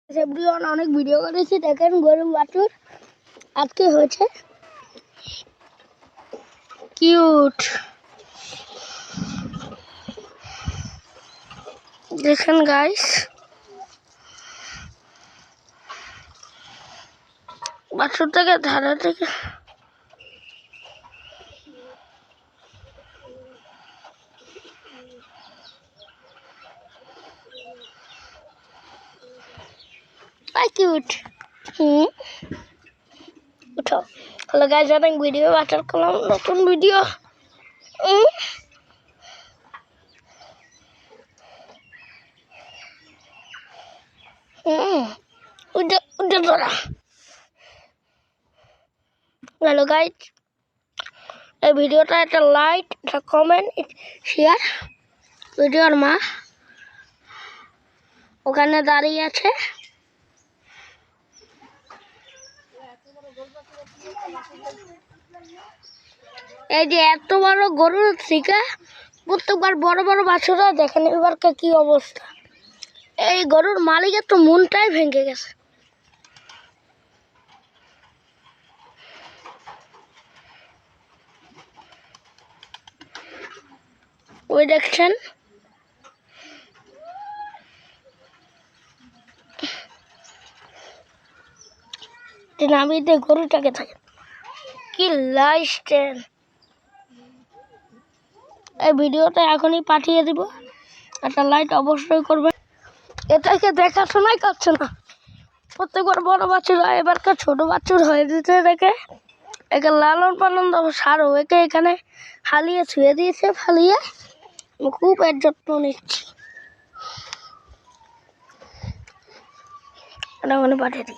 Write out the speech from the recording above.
Everyone অনেক video করেছি, দেখেন গরু বাছুর আজকে হয়েছে কিউট। দেখেন গাইস, বাছুরটাকে ধারা থেকে কিউট। উঠো। হ্যালো গাইস, অনেক ভিডিও বাছার করলাম, নতুন ভিডিও। হ্যালো গাইস, এই ভিডিওটা একটা লাইক, একটা কমেন্ট, শেয়ার। ভিডিওর মা ওখানে দাঁড়িয়ে আছে। এই যে এত বড় গরুর থেকে প্রত্যেকবার বড় বড় বাছুরা দেখেন এবার কি অবস্থা। এই গরুর মালিকের তো মনটাই ভেঙে গেছে। ওই দেখছেন, নামিয়ে গরুটাকে থাকে কি লাইস্টেন। এই ভিডিওটা এখনই পাঠিয়ে দিব, একটা লাইক অবশ্যই করবে। এটাকে দেখাশোনাই করছে না, প্রত্যেকবার বড় বাছুর হয়, এবারকার ছোট বাছুর হয়ে দিতে দেখে একে লালন পালন সারো, একে এখানে হালিয়ে ছুঁয়ে দিয়েছে, ফালিয়ে খুব এর যত্ন নিচ্ছি। এটা পাঠিয়ে দিই।